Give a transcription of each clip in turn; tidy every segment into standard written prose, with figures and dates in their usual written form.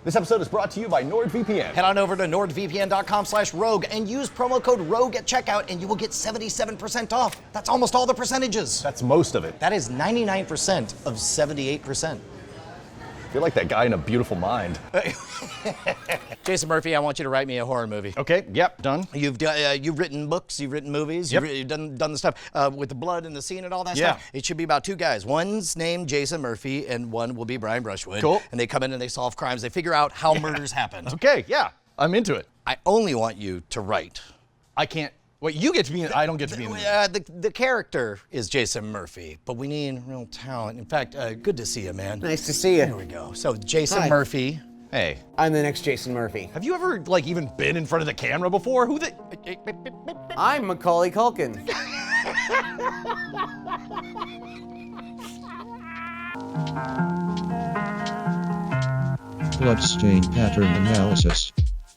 This episode is brought to you by NordVPN. Head on over to nordvpn.com/rogue and use promo code ROGUE at checkout and you will get 77% off. That's almost all the percentages. That's most of it. That is 99% of 78%. You're like that guy in A Beautiful Mind. Jason Murphy, I want you to write me a horror movie. Okay, yep, done. You've written books, you've written movies, Yep. you've done the stuff with the blood and the scene and all that Yeah. stuff. It should be about two guys. One's named Jason Murphy and one will be Brian Brushwood. Cool. And they come in and they solve crimes. They figure out how murders happened. Okay, yeah, I'm into it. I only want you to write. I can't. Wait, you get to be in it. I don't get to be in it. The character is Jason Murphy, but we need real talent. In fact, good to see you, man. Nice to see you. There we go. So Jason Hi. Murphy. Hey, I'm the next Jason Murphy. have you ever like even been in front of the camera before? Who the? I'm Macaulay Culkin. Bloodstain Pattern Analysis.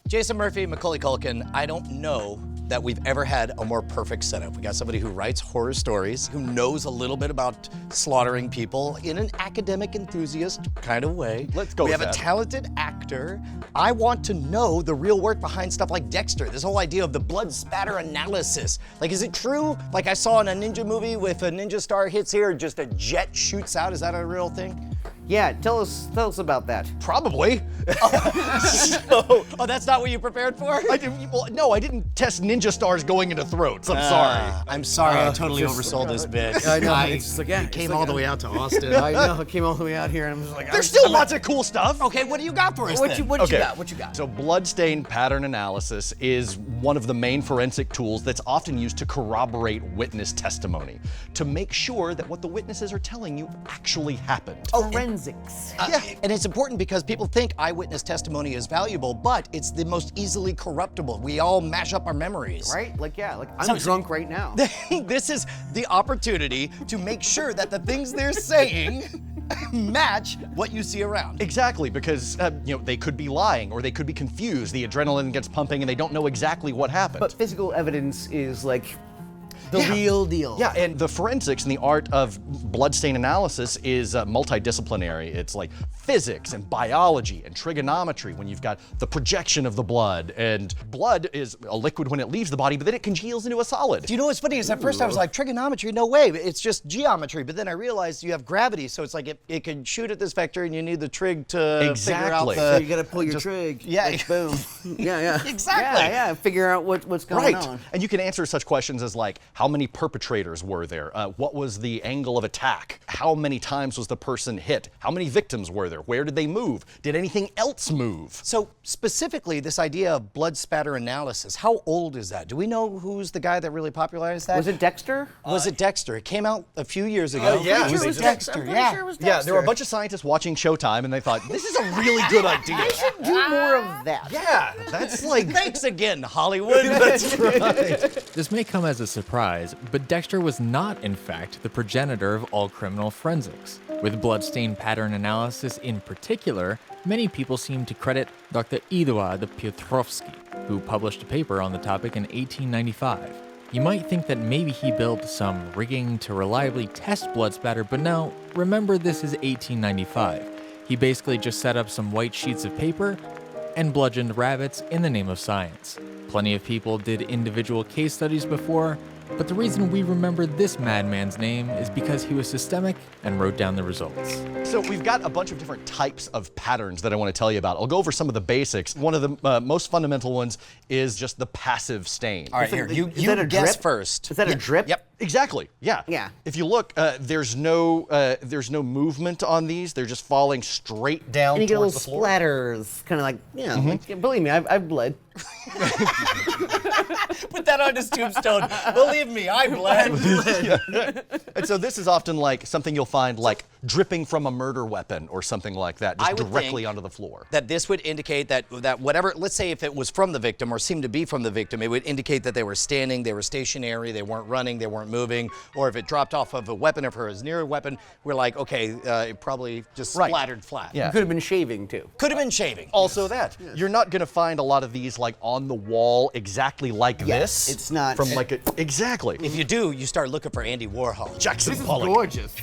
Jason Murphy, Macaulay Culkin, I don't know that we've ever had a more perfect setup. We got somebody who writes horror stories, who knows a little bit about slaughtering people in an academic enthusiast kind of way. Let's go We with have a that. talented actor. I want to know the real work behind stuff like Dexter, this whole idea of the blood spatter analysis. Like, is it true? Like I saw in a ninja movie with a ninja star hits here, just a jet shoots out. Is that a real thing? Yeah, tell us about that. Probably. Oh, that's not what you prepared for? No, I didn't test ninja stars going into throats. I'm sorry. I'm sorry, I totally oversold this bit. I know, it's just like, yeah, It came it's like all the way out to Austin. I know, I came all the way out here and I'm just like, There's still lots of cool stuff. Okay, what do you got for us what then? you got? What you got? So bloodstain pattern analysis is one of the main forensic tools that's often used to corroborate witness testimony, to make sure that what the witnesses are telling you actually happened. Forensics. And it's important because people think eyewitness testimony is valuable, but it's the most easily corruptible. We all mash up our memories. Right? Like, I'm drunk right now. This is the opportunity to make sure that the things they're saying match what you see around. Exactly, because they could be lying or they could be confused. The adrenaline gets pumping and they don't know exactly what happened. But physical evidence is like the Yeah. real deal. Yeah, and the forensics and the art of bloodstain analysis is multidisciplinary. It's like physics and biology and trigonometry when you've got the projection of the blood. And blood is a liquid when it leaves the body, but then it congeals into a solid. Do you know what's funny is at first I was like, trigonometry, no way, it's just geometry. But then I realized you have gravity, so it's like it can shoot at this vector and you need the trig to figure out Exactly. the... So you gotta pull your trig. yeah. Like, boom. Yeah. Exactly. Yeah. Figure out what's going Right, on. and you can answer such questions as like, how many perpetrators were there? What was the angle of attack? How many times was the person hit? How many victims were there? Where did they move? Did anything else move? So specifically, this idea of blood spatter analysis, how old is that? Do we know who's the guy that really popularized that? Was it Dexter? Was it Dexter? It came out a few years ago. yeah, It it was was Dexter, I'm pretty yeah. sure it was Dexter. Yeah, there were a bunch of scientists watching Showtime and they thought, this is a really good idea. Do more of that. Yeah, that's like, Thanks again, Hollywood. that's right. This may come as a surprise, but Dexter was not, in fact, the progenitor of all criminal forensics. With bloodstain pattern analysis in particular, many people seem to credit Dr. Eduard Piotrowski, who published a paper on the topic in 1895. You might think that maybe he built some rigging to reliably test blood spatter, but no, remember this is 1895. He basically just set up some white sheets of paper and bludgeoned rabbits in the name of science. Plenty of people did individual case studies before, but the reason we remember this madman's name is because he was systemic and wrote down the results. So we've got a bunch of different types of patterns that I want to tell you about. I'll go over some of the basics. One of the most fundamental ones is just the passive stain. All right, here, Is you that a guess drip? first. Is that a drip? Yep. Exactly. Yeah. Yeah. If you look, there's no movement on these. They're just falling straight down And you get towards little the floor. splatters, kind of like, like, believe me, I've bled. Put that on his tombstone. Believe me, I bled. And so this is often like something you'll find like dripping from a murder weapon or something like that, I just would directly think onto the floor. That this would indicate that whatever, let's say if it was from the victim or seemed to be from the victim, it would indicate that they were standing, they were stationary, they weren't running, they weren't moving, or if it dropped off of a weapon, if it was near a weapon, we're like, okay, it probably just Right. splattered flat. Yeah. Could have been shaving too. Could have been shaving. Also that. You're not going to find a lot of these like on the wall exactly like Yes, this. it's not- From like a, exactly. If you do, you start looking for Andy Warhol. Jackson This is Pollock. gorgeous.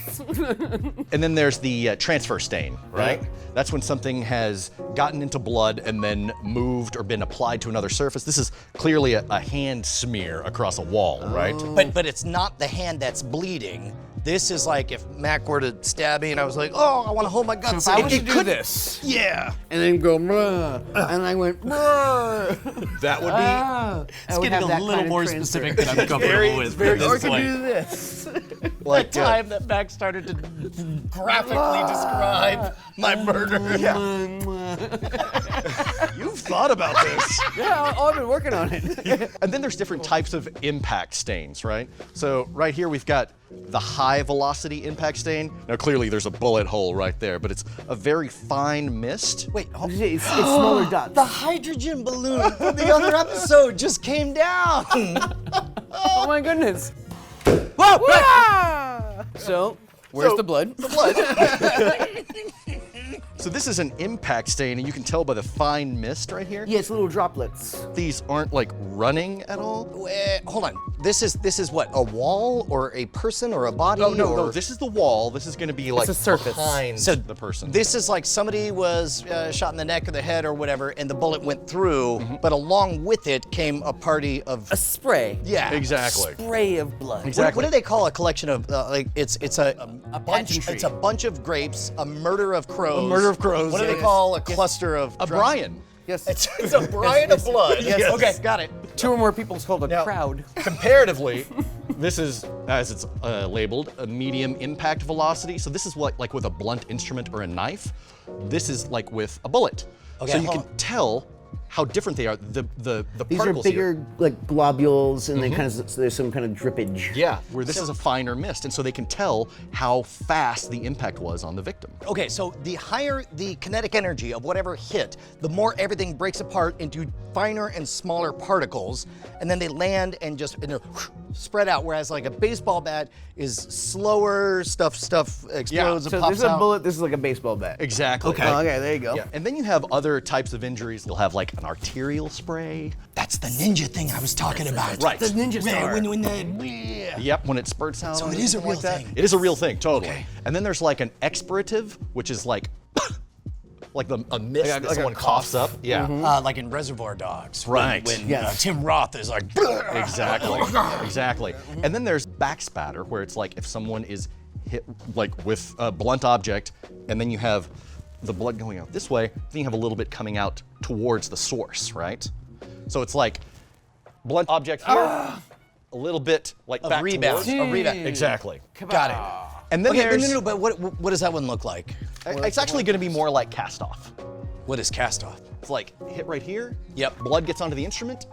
And then there's the transfer stain, right? That's when something has gotten into blood and then moved or been applied to another surface. This is clearly a hand smear across a wall, right? But it's not the hand that's bleeding. This is like if Mac were to stab me and I was like, oh, I want to hold my guts So if I out. was to do this, Yeah. and then go, "Bruh," and I went, "Bruh," That would be. I It's would getting have a that little kind of more transfer. specific than I'm comfortable with. Or at I this could point. do this. like The time that Mac started to graphically describe my murder. You've thought about this. Yeah, I've been working on it. And then there's different types of impact stains, right? So right here we've got the high velocity impact stain. Now clearly there's a bullet hole right there, but it's a very fine mist. Wait, It's smaller dots. the hydrogen balloon from the other episode just came down. Oh my goodness. Whoa! So, where's the blood? So this is an impact stain, and you can tell by the fine mist right here. Yeah, it's little droplets. These aren't like running at all. Hold on. This is what, a wall or a person or a body? Oh no, or... no, this is the wall. This is going to be like a surface. behind So the person. This is like somebody was shot in the neck or the head or whatever, and the bullet went through, but along with it came a party of A spray. yeah, Exactly. Spray of blood. Exactly. What do they call a collection of like? It's a bunch. pageantry. It's a bunch of grapes, a murder of crows. A murder of crows, What do they yes. call a cluster of? A Brian. Yes. It's a Brian of blood. Yes. Okay, got it. Two or more people's called a Now- crowd. Comparatively, this is, as it's labeled, a medium impact velocity. So this is what, like with a blunt instrument or a knife. This is like with a bullet. Okay, so you hold can on. tell how different they are. The These are particles bigger, here. like globules, and they kind of there's some kind of drippage. Yeah, where this is a finer mist, and so they can tell how fast the impact was on the victim. Okay, so the higher the kinetic energy of whatever hit, the more everything breaks apart into finer and smaller particles, and then they land and just spread out. Whereas like a baseball bat is slower, stuff explodes and So pops there's a out. bullet. This is like a baseball bat. Exactly. Oh, okay, there you go. Yeah, and then you have other types of injuries. You'll have like an arterial spray. That's the ninja thing I was talking about. Right. The ninja star. Yep, when it spurts out. So or it is a anything real like that. thing. It is a real thing, totally. Okay. And then there's like an expirative, which is like a mist Like a that someone cough. coughs up. Yeah. Like in Reservoir Dogs. Right. When Yes. Tim Roth is like. Exactly. Exactly. And then there's backspatter, where it's like if someone is hit like with a blunt object, and then you have the blood going out this way, then you have a little bit coming out towards the source, right? So it's like blunt object here, a little bit like Of back rebound. towards. A rebound. Exactly. Got it. And then Okay, there's no, but what does that one look like? it's actually going to be more like cast off. What is cast off? It's like hit right here. Yep. Blood gets onto the instrument,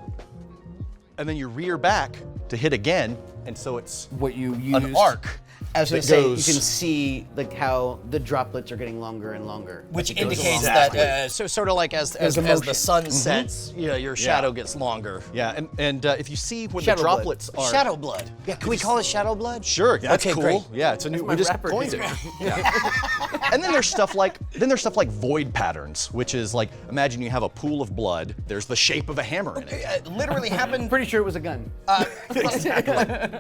and then you rear back to hit again, and so it's What you use. an arc. I was going that to say, goes- you can see like how the droplets are getting longer and longer. Which as it goes indicates along. that, so sort of like as There's the emotion. sun sets, your shadow gets longer. Yeah, and if you see when Shadow the blood. droplets are Shadow blood. Yeah, can we call it shadow blood? Sure, that's Okay, cool. great. Yeah, it's a new. my We just rapper coined it. name. Yeah. And then there's stuff like void patterns, which is like imagine you have a pool of blood. There's the shape of a hammer in it. It literally happened Pretty sure it was a gun.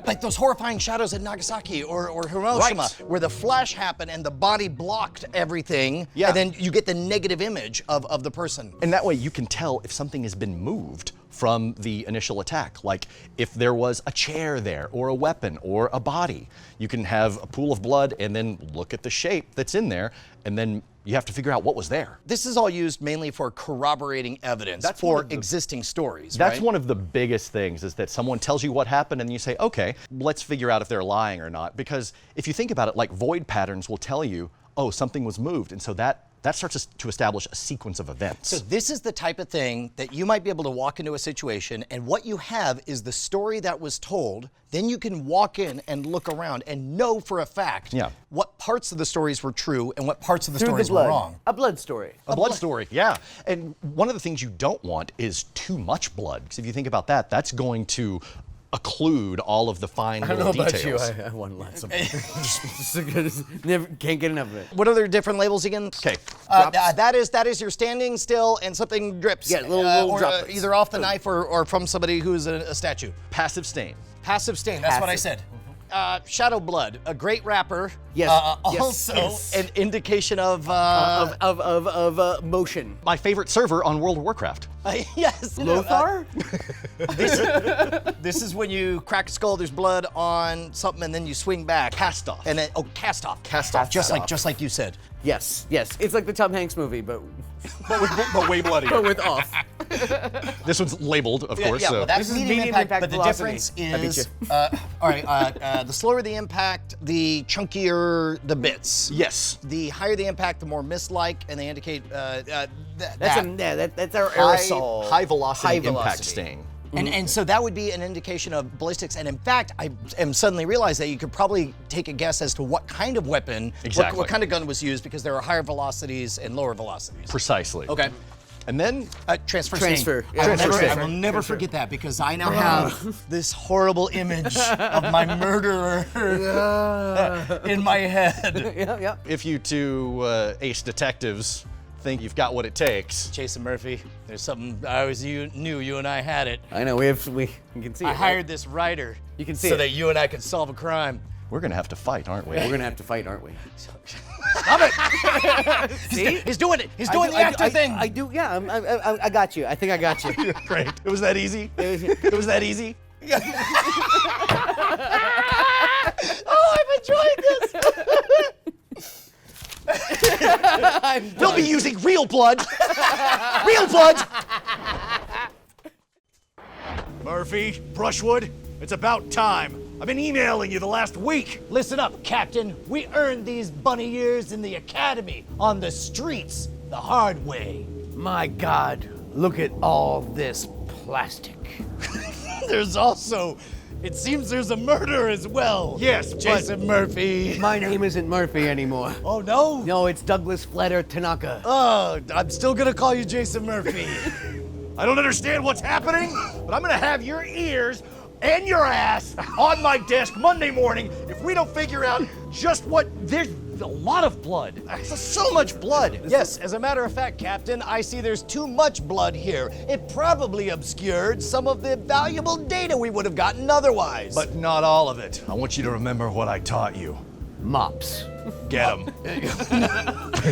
like those horrifying shadows at Nagasaki or Hiroshima, Right. where the flash happened and the body blocked everything, Yeah. and then you get the negative image of the person. And that way you can tell if something has been moved from the initial attack. Like if there was a chair there or a weapon or a body, you can have a pool of blood and then look at the shape that's in there, and then you have to figure out what was there. This is all used mainly for corroborating evidence That's one for of the- existing stories, That's right? one of the biggest things, is that someone tells you what happened and you say, okay, let's figure out if they're lying or not. Because if you think about it, like void patterns will tell you, oh, something was moved. And so that starts to establish a sequence of events. So this is the type of thing that you might be able to walk into a situation, and what you have is the story that was told. Then you can walk in and look around and know for a fact Yeah. what parts of the stories were true and what parts of the Through the stories blood. were wrong. A blood story. A blood story, yeah. And one of the things you don't want is too much blood. Because if you think about that, that's going to occlude all of the fine little details. I want lots of Never can't get enough of it. What are the different labels again? Okay. That is you're standing still and something drips. Yeah, little or, droplets. either off the knife or from somebody who's a statue. Passive stain. Passive stain. That's what I said. Shadow Blood, a great rapper. Yes, yes, Also, yes. an indication of Motion. My favorite server on World of Warcraft. yes. Lothar? This is when you crack a skull. There's blood on something, and then you swing back. Cast off. And then cast off. Cast off. Just like you said. Yes, yes. It's like the Tom Hanks movie, but but way bloodier. but with off. This one's labeled, of course. Yeah, so. well, that's This is medium medium impact, impact but the velocity. difference I beat is, all right, the slower the impact, the chunkier the bits. Yes. The higher the impact, the more mist-like, and they indicate That's that. our High, aerosol. high velocity High impact velocity. sting. And so that would be an indication of ballistics. And in fact, I am suddenly realized that you could probably take a guess as to what kind of weapon, Exactly. what kind of gun was used, because there are higher velocities and lower velocities. Precisely. Okay. And then Transfer. Transfer. sting. Yeah, I will transfer. never, I will never forget that because I now have this horrible image of my murderer in my head. Yeah. if you two ace detectives think you've got what it takes, Jason Murphy, there's something I always knew you and I had it. I know, we can see it. I right? hired this writer You can see so it. that you and I could solve a crime. we're gonna have to fight, aren't we? We're gonna have to fight, aren't we? Stop it! See? He's doing it. He's doing the actor thing. I do, yeah, I got you. I think I got you. Great. It was that easy? It was that easy? Oh, I'm enjoying this. They'll be using real blood! Real blood! Murphy, Brushwood, it's about time. I've been emailing you the last week. Listen up, Captain. We earned these bunny years in the academy, on the streets, the hard way. My God, look at all this plastic. There's also, it seems there's a murder as well. Yes, but- Jason Murphy. My name isn't Murphy anymore. Oh no? No, it's Douglas Flatter Tanaka. Oh, I'm still gonna call you Jason Murphy. I don't understand what's happening, but I'm gonna have your ears and your ass on my desk Monday morning if we don't figure out just what. There's a lot of blood. There's so much blood. Yes, as a matter of fact, Captain, I see there's too much blood here. It probably obscured some of the valuable data we would have gotten otherwise. But not all of it. I want you to remember what I taught you. Mops. Get him.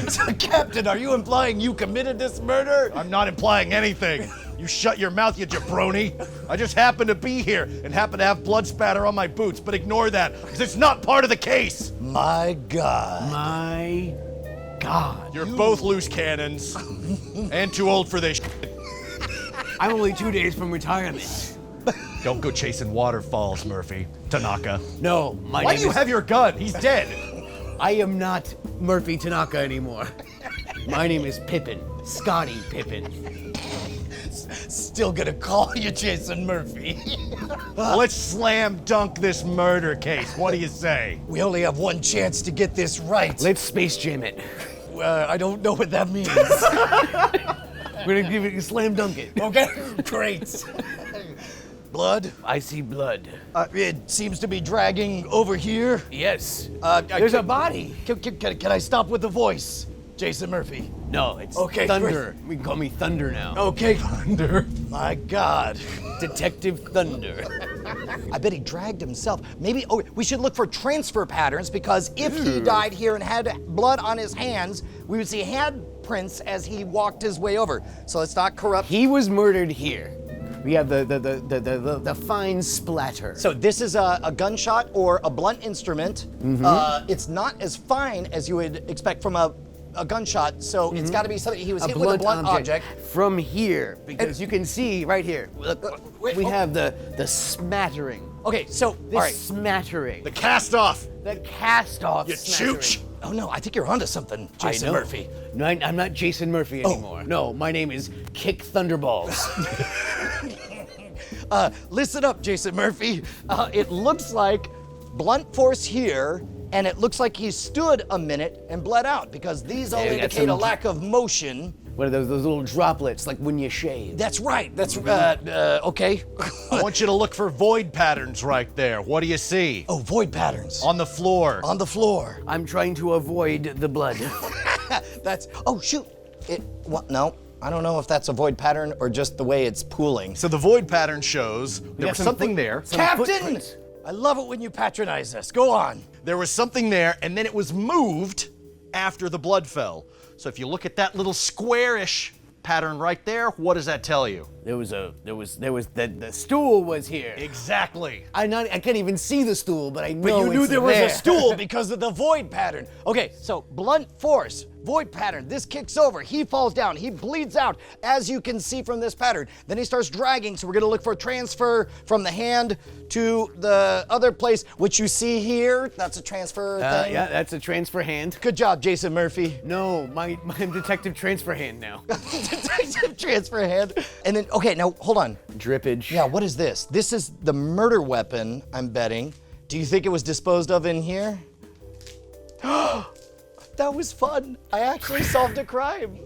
So, Captain, are you implying you committed this murder? I'm not implying anything. You shut your mouth, you jabroni. I just happen to be here and happen to have blood spatter on my boots, but ignore that, because it's not part of the case. My God. My God. You're both loose cannons and too old for this shit. I'm only 2 days from retirement. Don't go chasing waterfalls, Murphy. Tanaka. No, my Why name do you is... have your gun? He's dead. I am not Murphy Tanaka anymore. My name is Pippin. Scotty Pippin. Still gonna call you Jason Murphy. Let's slam dunk this murder case. What do you say? We only have one chance to get this right. Let's Space Jam it. I don't know what that means. We're gonna give it, slam dunk it. Okay, great. Blood? I see blood. It seems to be dragging over here. Yes. There's a body. Can I stop with the voice? Jason Murphy. No, it's Okay, Thunder. We can call me Thunder now. Okay, Thunder. My God. Detective Thunder. I bet he dragged himself. Maybe, we should look for transfer patterns because if he died here and had blood on his hands, we would see handprints as he walked his way over. So let's not corrupt. He was murdered here. We have the fine splatter. So this is a gunshot or a blunt instrument. It's not as fine as you would expect from a gunshot, so it's got to be something he was hit with a blunt object. From here, because you can see right here. Look, we have the smattering. Okay, so This all right. smattering. The cast off. The cast off. You chooch. Oh no, I think you're onto something, Jason I know. Murphy. No, I'm not Jason Murphy anymore. No, my name is Kick Thunderballs. Listen up, Jason Murphy. It looks like blunt force here, and it looks like he stood a minute and bled out because these all Yeah, we got indicate a some- lack of motion. What are those little droplets, like when you shave? That's right. That's okay. I want you to look for void patterns right there. What do you see? Oh, void patterns On the floor. on the floor. I'm trying to avoid the blood. That's. Oh shoot. No, I don't know if that's a void pattern or just the way it's pooling. So the void pattern shows there got was some something foot- there. some Captain! footprints. I love it when you patronize us. Go on. There was something there, and then it was moved after the blood fell. So if you look at that little squarish pattern right there, what does that tell you? The stool was here. Exactly. I can't even see the stool, but I know But you knew it's there was there. a stool because of the void pattern. Okay, so blunt force, void pattern. This kicks over. He falls down. He bleeds out, as you can see from this pattern. Then he starts dragging, so we're going to look for a transfer from the hand to the other place, which you see here. That's a transfer thing. Yeah, that's a transfer hand. Good job, Jason Murphy. No, I'm detective transfer hand now. Detective transfer hand. And then, okay, now hold on. Drippage. Yeah, what is this? This is the murder weapon, I'm betting. Do you think it was disposed of in here? That was fun. I actually solved a crime.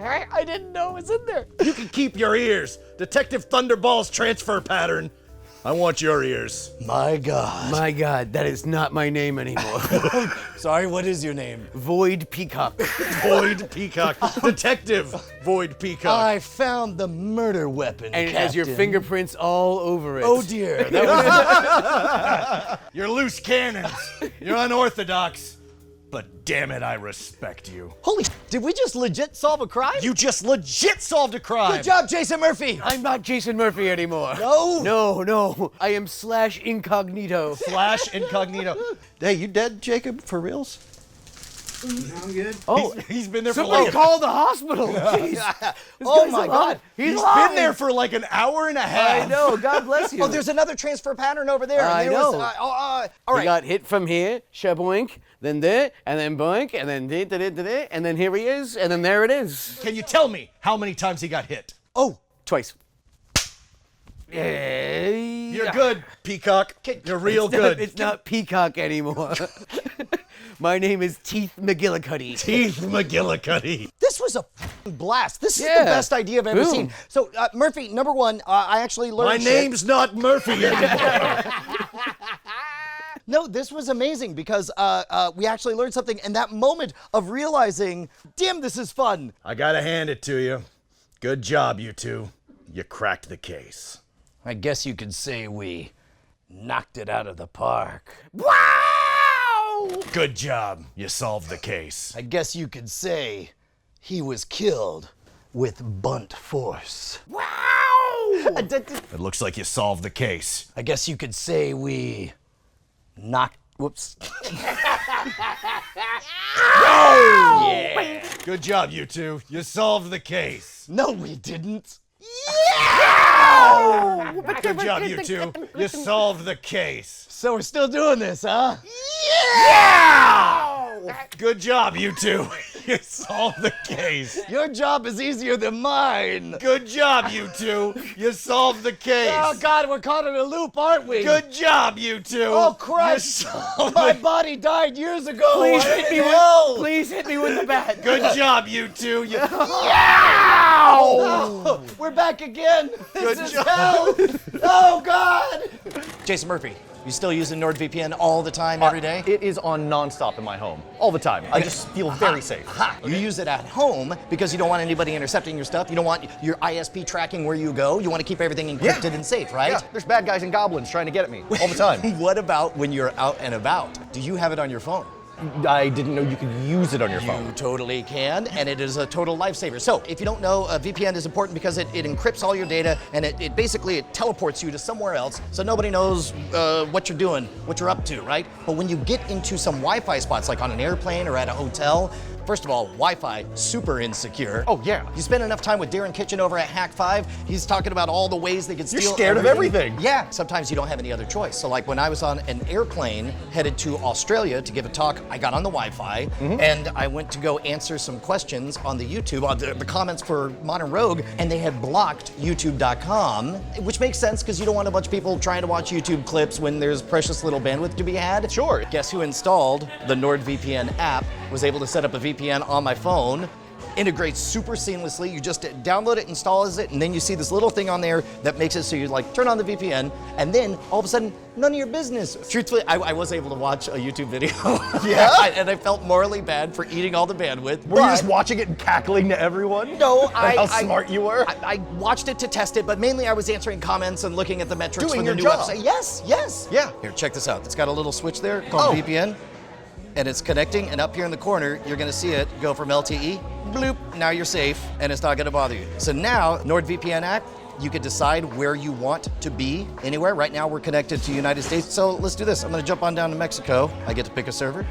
I didn't know it was in there. You can keep your ears. Detective Thunderball's transfer pattern. I want your ears. My God. My God, that is not my name anymore. Sorry, what is your name? Void Peacock. Void Peacock. Detective Void Peacock. I found the murder weapon, And it has your Captain. fingerprints all over it. Oh dear. That was You're loose cannons. You're unorthodox. But damn it, I respect you. Holy did we just legit solve a crime? You just legit solved a crime. Good job, Jason Murphy. I'm not Jason Murphy anymore. No. No. I am Slash Incognito. Flash Incognito. Hey, you dead, Jacob? For reals? I'm good. Oh, He's been there for somebody like call the hospital. Jeez. This Oh guy's my alive. God. He's He's alive. been there for like an hour and a half. I know. God bless you. Oh, there's another transfer pattern over there. I There was, know. all We right. got hit from here, shaboink, then there, and then boink, and then da-da-da-da-da, and then here he is, and then there it is. Can you tell me how many times he got hit? Oh, Twice. You're good, Peacock. You're real good. It's not Peacock anymore. My name is Teeth McGillicuddy. Teeth McGillicuddy. this was a f***ing blast. This is Yeah. the best idea I've ever Boom. seen. So, Murphy, number one, I actually learned My shit. name's not Murphy anymore. No, this was amazing because we actually learned something, and that moment of realizing, damn, this is fun. I gotta hand it to you. Good job, you two. You cracked the case. I guess you could say we knocked it out of the park. Wow! Good job. You solved the case. I guess you could say he was killed with blunt force. Wow! It looks like you solved the case. I guess you could say we knocked. Whoops. Good job, you two. You solved the case. No, we didn't. Good job, you two. You solved the case. So we're still doing this, huh? Good job, you two. You solved the case. Your job is easier than mine. Good job, you two. You solved the case. Oh God, we're caught in a loop, aren't we? Good job, you two. Oh Christ! You solved My the- body died years ago. Please I hit didn't me with, know. please hit me with the bat. Good job, you two. You... We're back again. Good This is job. hell. Oh God. Jason Murphy, you still using NordVPN all the time, every day? It is on nonstop in my home, all the time. I just feel very safe. Ha! You use it at home because you don't want anybody intercepting your stuff. You don't want your ISP tracking where you go. You want to keep everything encrypted and safe, right? Yeah, there's bad guys and goblins trying to get at me all the time. What about when you're out and about? Do you have it on your phone? I didn't know you could use it on your phone. You totally can, and it is a total lifesaver. So if you don't know, VPN is important because it encrypts all your data, and it basically teleports you to somewhere else, so nobody knows what you're doing, what you're up to, right? But when you get into some Wi-Fi spots, like on an airplane or at a hotel, first of all, Wi-Fi, super insecure. Oh, yeah. You spend enough time with Darren Kitchen over at Hack 5, he's talking about all the ways they could steal You're scared of everything. Yeah, sometimes you don't have any other choice. So like when I was on an airplane headed to Australia to give a talk, I got on the Wi-Fi and I went to go answer some questions on the YouTube, on the comments for Modern Rogue, and they had blocked YouTube.com, which makes sense because you don't want a bunch of people trying to watch YouTube clips when there's precious little bandwidth to be had. Sure. Guess who installed the NordVPN app, was able to set up a VPN on my phone, integrates super seamlessly. You just download it, installs it, and then you see this little thing on there that makes it so you like turn on the VPN, and then all of a sudden, none of your business. Truthfully, I was able to watch a YouTube video. Yeah? And I felt morally bad for eating all the bandwidth. Were you but- just watching it and cackling to everyone? No, How smart you were? I watched it to test it, but mainly I was answering comments and looking at the metrics Doing from your the new job. website. Yes, yes. Yeah. Here, check this out. It's got a little switch there called Oh. VPN, and it's connecting, and up here in the corner, you're gonna see it go from LTE, bloop, now you're safe, and it's not gonna bother you. So now, NordVPN app, you could decide where you want to be anywhere. Right now, we're connected to United States, so let's do this. I'm gonna jump on down to Mexico. I get to pick a server.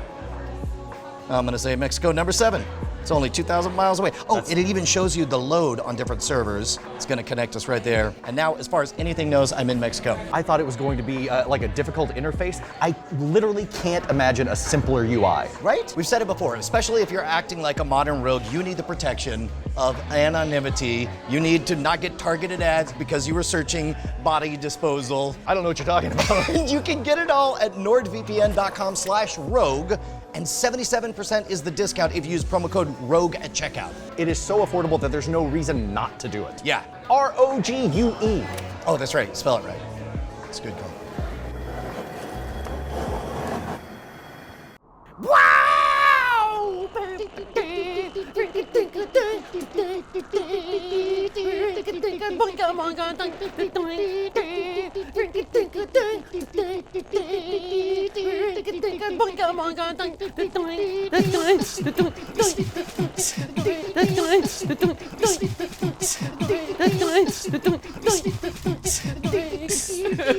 I'm gonna say Mexico number 7. It's only 2,000 miles away. Oh, and it even shows you the load on different servers. It's gonna connect us right there. And now, as far as anything knows, I'm in Mexico. I thought it was going to be like a difficult interface. I literally can't imagine a simpler UI. Right? We've said it before, especially if you're acting like a modern rogue, you need the protection of anonymity. You need to not get targeted ads because you were searching body disposal. I don't know what you're talking about. You can get it all at nordvpn.com/rogue, and 77% is the discount if you use promo code ROGUE at checkout. It is so affordable that there's no reason not to do it. Yeah. ROGUE. Oh, that's right. Spell it right. It's a good call.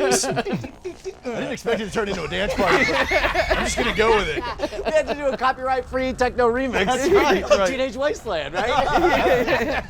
I didn't expect it to turn into a dance party. I'm just gonna go with it. We had to do a copyright-free techno remix That's right, of right. Teenage Wasteland, right?